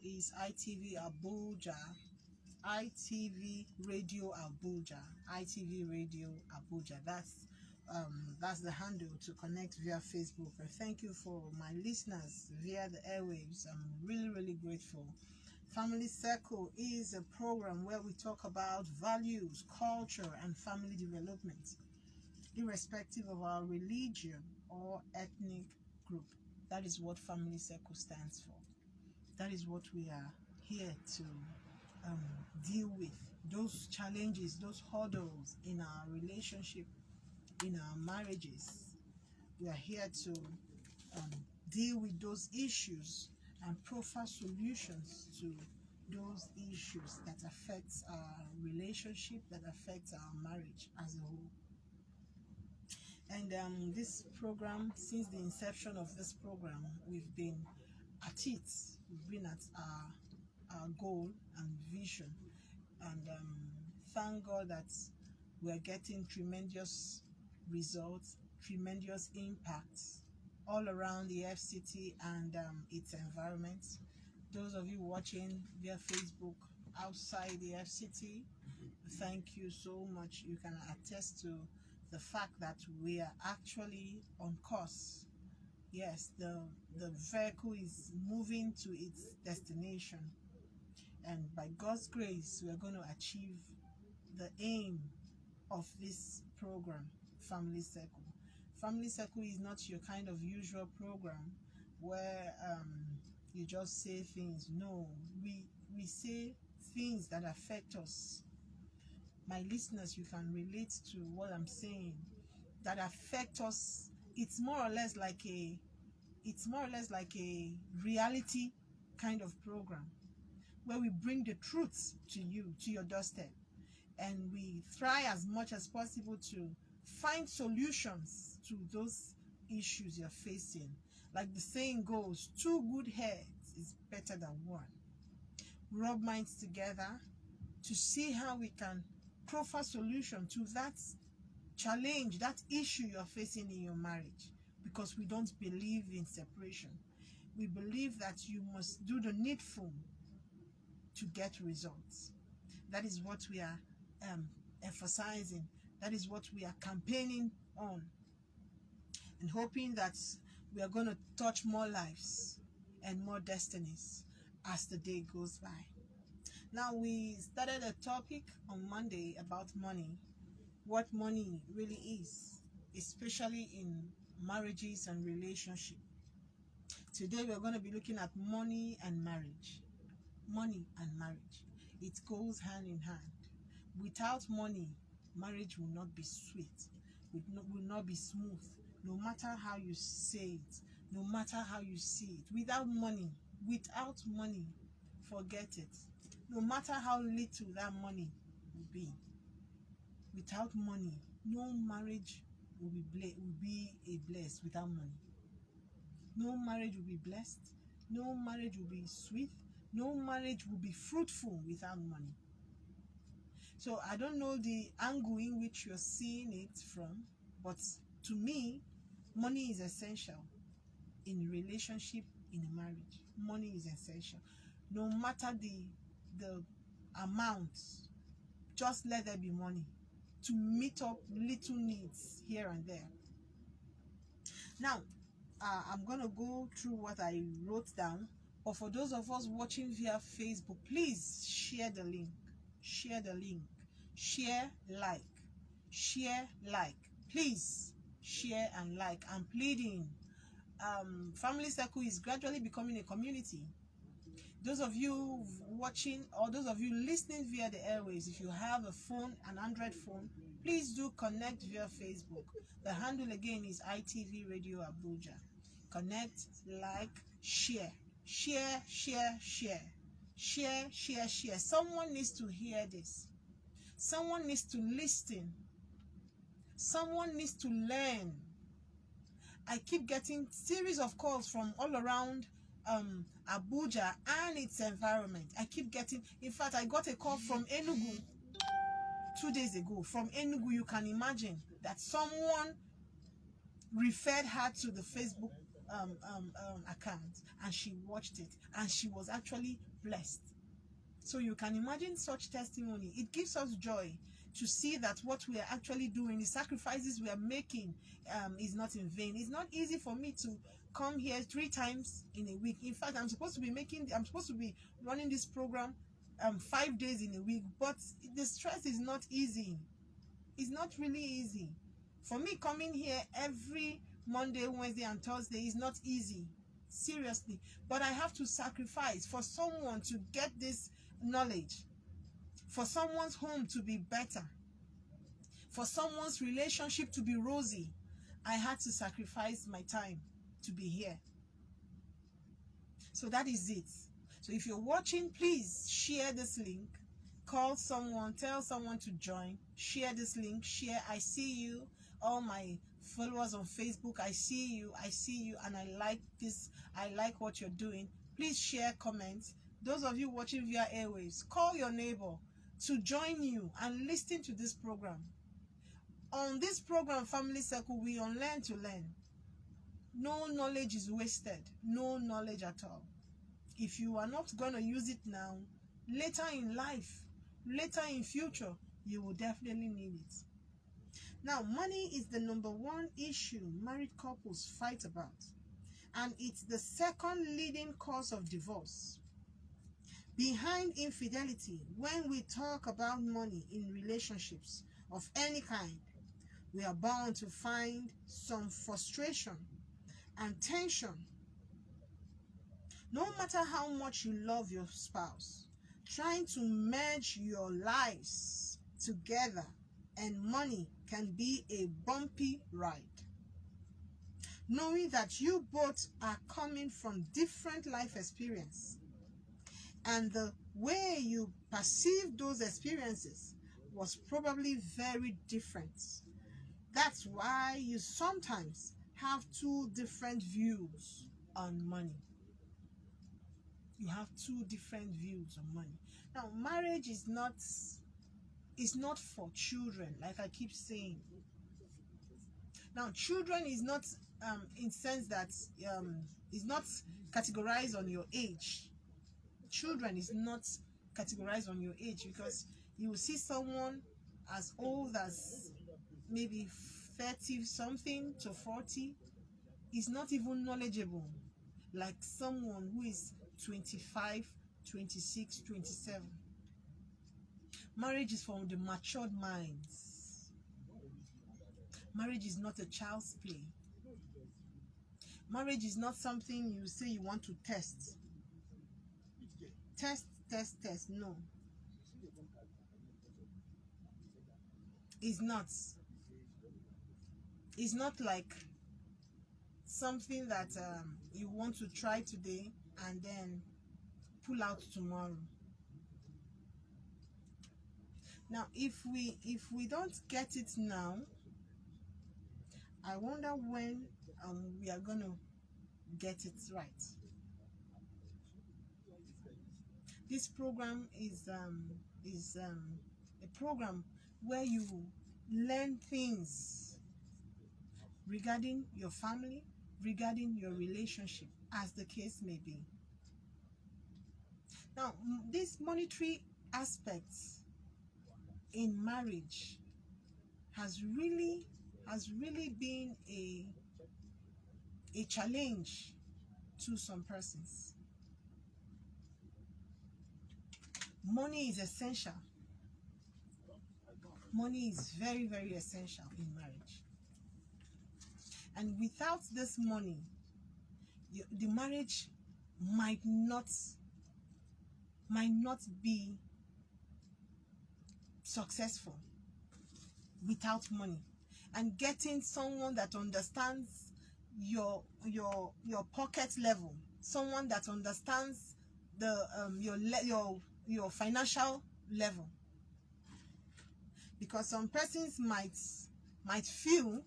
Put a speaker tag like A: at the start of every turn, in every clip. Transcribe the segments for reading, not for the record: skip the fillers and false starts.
A: is ITV Abuja, ITV Radio Abuja, ITV Radio Abuja. That's the handle to connect via Facebook. And thank you for my listeners via the airwaves. I'm really grateful. Family Circle is a program where we talk about values, culture, and family development, irrespective of our religion or ethnic group. That is what Family Circle stands for. That is what we are here to um, deal with. Those challenges, those hurdles in our relationship, in our marriages. We are here to um, deal with those issues and proffer solutions to those issues that affect our relationship, that affect our marriage as a whole. And this program, since the inception of this program, we've been at it. We've been at our goal and vision. And thank God that we're getting tremendous results, tremendous impacts all around the FCT and its environment. Those of you watching via Facebook outside the FCT, thank you so much. You can attest to the fact that we are actually on course. Yes, the vehicle is moving to its destination, and by God's grace, we are going to achieve the aim of this program, Family Circle. Family Circle is not your kind of usual program where you just say things. No, we say things that affect us. My listeners, you can relate to what I'm saying. That affect us. It's more or less like a reality kind of program where we bring the truth to you, to your doorstep, and we try as much as possible to find solutions to those issues you're facing. Like the saying goes, two good heads is better than one. Rub minds together to see how we can proffer solution to that challenge, that issue you're facing in your marriage, because we don't believe in separation. We believe that you must do the needful to get results. That is what we are emphasizing. That is what we are campaigning on, and hoping that we are going to touch more lives and more destinies as the day goes by. Now, we started a topic on Monday about money, what money really is, especially in marriages and relationships. Today, we're going to be looking at money and marriage. Money and marriage. It goes hand in hand. Without money, marriage will not be sweet, will not be smooth, no matter how you say it, no matter how you see it. Without money, forget it. No matter how little that money will be, without money, no marriage will be a blessed without money. No marriage will be blessed. No marriage will be sweet. No marriage will be fruitful without money. So I don't know the angle in which you're seeing it from, but to me, money is essential in relationship, in a marriage. Money is essential. No matter the amount, just let there be money to meet up little needs here and there. Now, I'm going to go through what I wrote down, but for those of us watching via Facebook, please share the link. Share the link. Share, like. Share, like. Please share and like. I'm pleading. Family Circle is gradually becoming a community. Those of you watching or those of you listening via the airways, if you have a phone, an Android phone, please do connect via Facebook. The handle again is ITV Radio Abuja. Connect, like, share. Share, share, share. Share, share, share. Someone needs to hear this. Someone needs to listen. Someone needs to learn. I keep getting series of calls from all around Abuja and its environment. I keep getting, in fact, I got a call from Enugu 2 days ago. From Enugu, you can imagine that someone referred her to the Facebook account, and she watched it, and she was actually blessed. So you can imagine such testimony. It gives us joy to see that what we are actually doing, the sacrifices we are making, is not in vain. It's not easy for me to come here 3 times in a week. In fact, I'm supposed to be running this program 5 days in a week, but the stress is not easy. It's not really easy. For me, coming here every Monday, Wednesday, and Thursday is not easy. Seriously. But I have to sacrifice for someone to get this knowledge, for someone's home to be better, for someone's relationship to be rosy. I had to sacrifice my time to be here. So that is it. So if you're watching, please share this link. Call someone, tell someone to join. Share this link, share. I see you, all my followers on Facebook. I see you, and I like this. I like what you're doing. Please share, comment. Those of you watching via airwaves, call your neighbor to join you and listen to this program. On this program, Family Circle, we unlearn to learn. No knowledge is wasted. No knowledge at all. If you are not going to use it now, later in life, later in future, you will definitely need it. Now, money is the #1 issue married couples fight about, and it's the second leading cause of divorce. Behind infidelity, when we talk about money in relationships of any kind, we are bound to find some frustration and tension. No matter how much you love your spouse, trying to merge your lives together and money can be a bumpy ride. Knowing that you both are coming from different life experiences, and the way you perceive those experiences was probably very different. That's why you sometimes have 2 different views on money. You have 2 different views on money. Now, marriage is not for children, like I keep saying. Now, children is not in sense that is not categorized on your age. Children is not categorized on your age, because you will see someone as old as maybe 30 something to 40 is not even knowledgeable like someone who is 25, 26, 27. Marriage is for the matured minds. Marriage is not a child's play. Marriage is not something you say you want to test. Test. No. It's not. It's not like something that you want to try today and then pull out tomorrow. Now, if we don't get it now, I wonder when we are gonna get it right. This program is a program where you learn things regarding your family, regarding your relationship, as the case may be. Now, this monetary aspects in marriage has really been a challenge to some persons. Money is essential. Money is very, very essential in marriage. And without this money, the marriage might not be successful without money. And getting someone that understands your pocket level, someone that understands the your financial level, because some persons might feel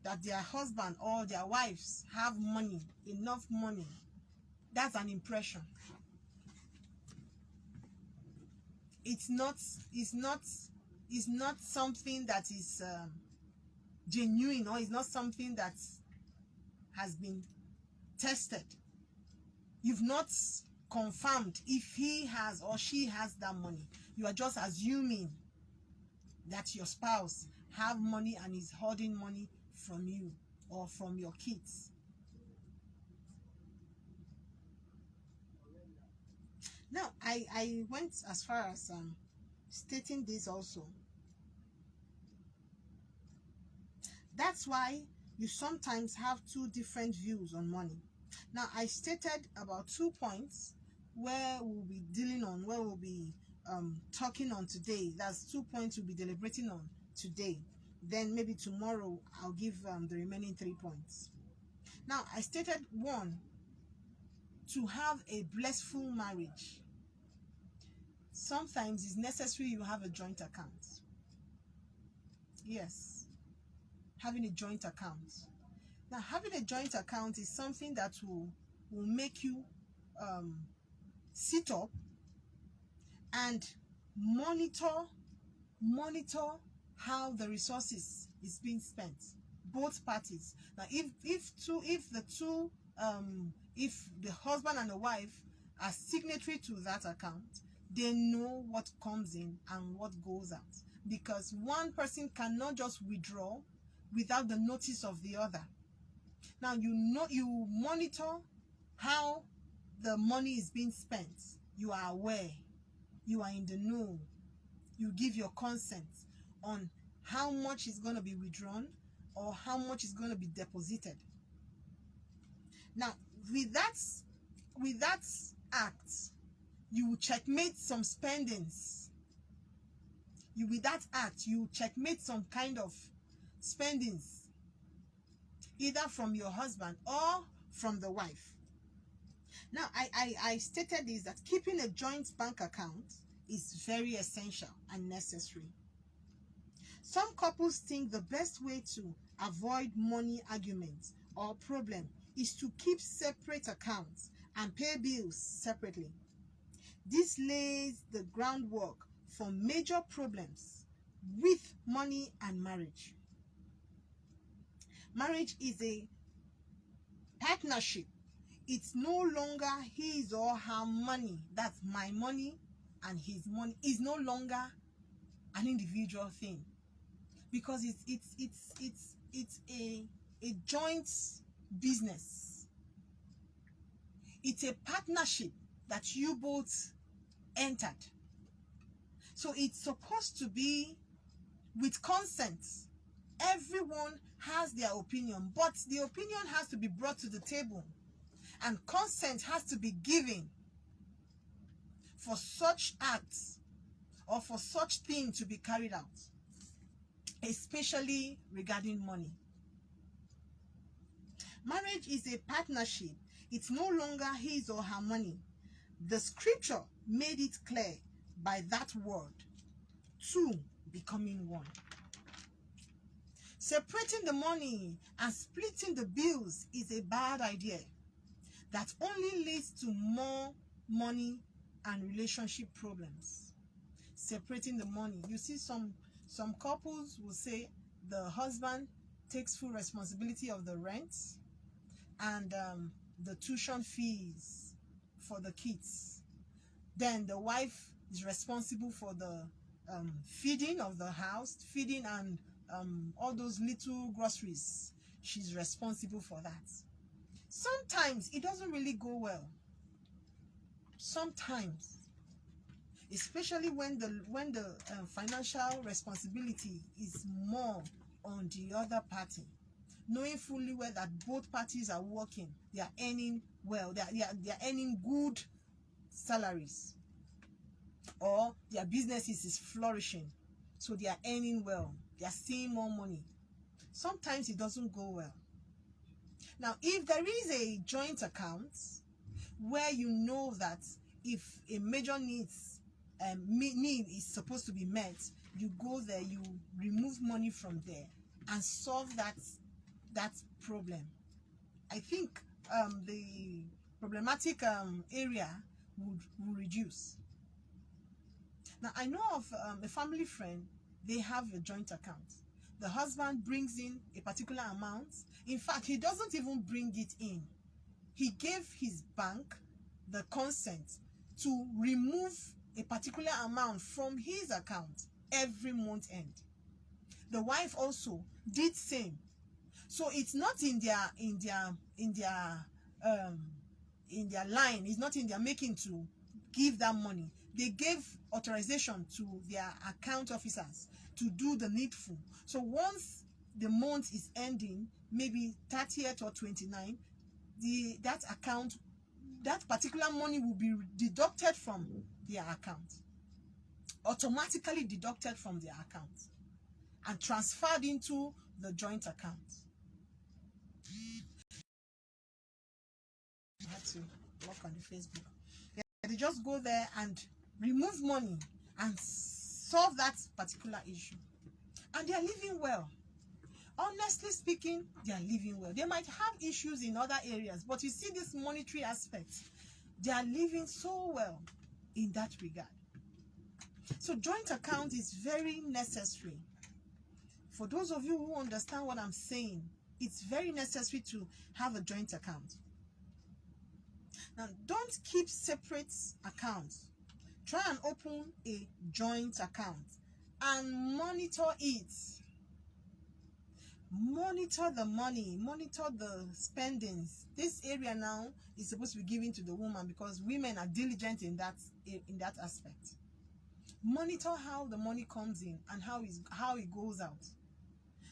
A: that their husband or their wives have money, enough money. That's an impression. It's not something that is genuine, or it's not something that has been tested. You've not confirmed if he has or she has that money. You are just assuming that your spouse have money and is hoarding money from you or from your kids. Now, I went as far as stating this also. That's why you sometimes have two different views on money. Now, I stated about 2 points where we'll be dealing on, where we'll be talking on today. That's 2 points we'll be deliberating on today. Then maybe tomorrow I'll give the remaining 3 points. Now, I stated 1, to have a blissful marriage, sometimes it's necessary you have a joint account. Yes, having a joint account. Now, having a joint account is something that will make you sit up and monitor how the resources is being spent, both parties. Now, if the husband and the wife are signatory to that account, they know what comes in and what goes out, because one person cannot just withdraw without the notice of the other. Now, you monitor how the money is being spent. You are aware, you are in the know, you give your consent on how much is going to be withdrawn or how much is going to be deposited. Now, with that act, you will checkmate some spendings. With that act, you checkmate some kind of spendings, either from your husband or from the wife. Now, I stated this, that keeping a joint bank account is very essential and necessary. Some couples think the best way to avoid money arguments or problem is to keep separate accounts and pay bills separately. This lays the groundwork for major problems with money and marriage. Marriage is a partnership. It's no longer his or her money. That's my money, and his money is no longer an individual thing, because it's a joint business. It's a partnership that you both entered. So it's supposed to be with consent. Everyone has their opinion, but the opinion has to be brought to the table, and consent has to be given for such acts or for such thing to be carried out, especially regarding money. Marriage is a partnership. It's no longer his or her money. The scripture made it clear by that word, two becoming one. Separating the money and splitting the bills is a bad idea that only leads to more money and relationship problems. Separating the money. You see, some couples will say the husband takes full responsibility of the rent and the tuition fees for the kids. Then the wife is responsible for the feeding of the house, feeding and all those little groceries. She's responsible for that. Sometimes it doesn't really go well. Sometimes, especially when the financial responsibility is more on the other party, knowing fully well that both parties are working, they are earning well, they are earning good salaries, or their businesses is flourishing, so they are earning well, they are seeing more money. Sometimes it doesn't go well. Now, if there is a joint account where you know that if a major need is supposed to be met, you go there, you remove money from there and solve that problem. I think the problematic area would reduce. Now, I know of a family friend, they have a joint account. The husband brings in a particular amount. In fact, he doesn't even bring it in. he gave his bank the consent to remove a particular amount from his account every month end. The wife also did same. So it's not in their line, it's not in their making to give that money. They gave authorization to their account officers to do the needful. So once the month is ending, maybe 30th or 29th, that account, that particular money will be deducted from their account, automatically deducted from their account and transferred into the joint account. I had to work on the Facebook. Yeah, they just go there and remove money and solve that particular issue. And they are living well. Honestly speaking, they are living well. They might have issues in other areas, but you see this monetary aspect, they are living so well in that regard. So joint account is very necessary. For those of you who understand what I'm saying, it's very necessary to have a joint account. Now, don't keep separate accounts. Try and open a joint account and monitor it. Monitor the money, monitor the spendings. This area now is supposed to be given to the woman because women are diligent in that aspect. Monitor how the money comes in and how it goes out.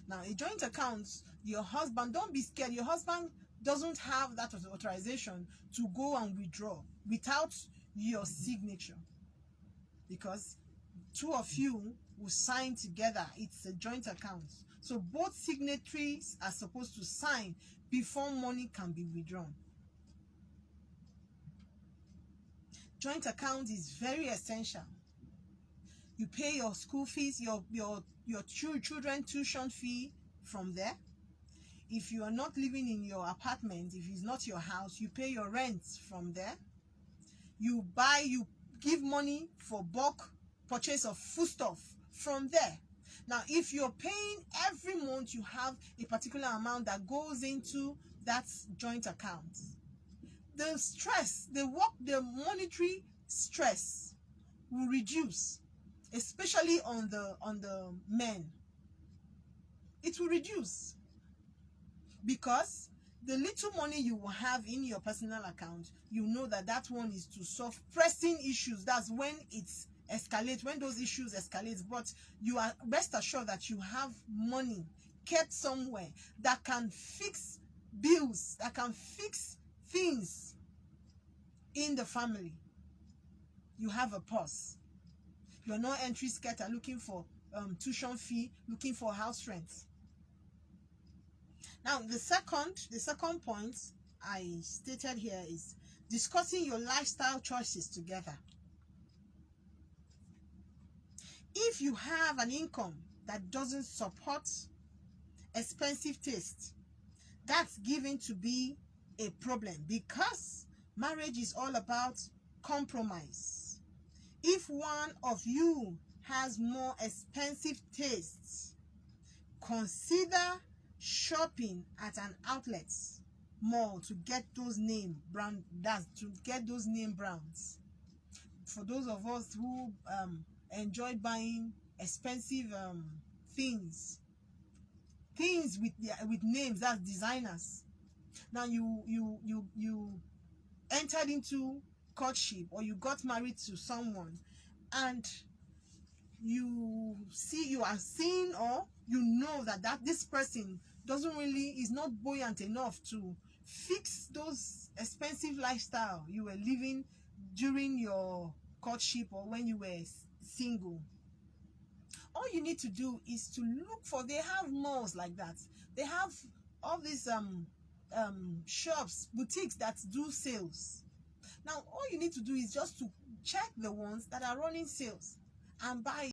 A: Now, a joint account, your husband, don't be scared. Your husband doesn't have that authorization to go and withdraw without your signature, because two of you will sign together. It's a joint account. So both signatories are supposed to sign before money can be withdrawn. Joint account is very essential. You pay your school fees, your children tuition fee from there. If you are not living in your apartment, if it's not your house, you pay your rent from there. You give money for bulk purchase of foodstuff from there. Now, if you're paying every month, you have a particular amount that goes into that joint account. The stress, the monetary stress will reduce, especially on the men. It will reduce because the little money you will have in your personal account, you know that one is to solve pressing issues. That's when it's escalate, when those issues escalate. But you are rest assured that you have money kept somewhere that can fix bills, that can fix things in the family. You have a purse. You're not entry scatter looking for tuition fee, looking for house rent. Now, the second point I stated here is discussing your lifestyle choices together. If you have an income that doesn't support expensive taste, that's given to be a problem, because marriage is all about compromise. If one of you has more expensive tastes, consider shopping at an outlet mall to get those name brands. For those of us who enjoy buying expensive things with names, that's designers. Now you entered into courtship, or you got married to someone, and you are seeing, or you know that this person is not buoyant enough to fix those expensive lifestyle you were living during your courtship or when you were single. All you need to do is to look for, they have malls like that. They have all these shops, boutiques that do sales. Now, all you need to do is just to check the ones that are running sales and buy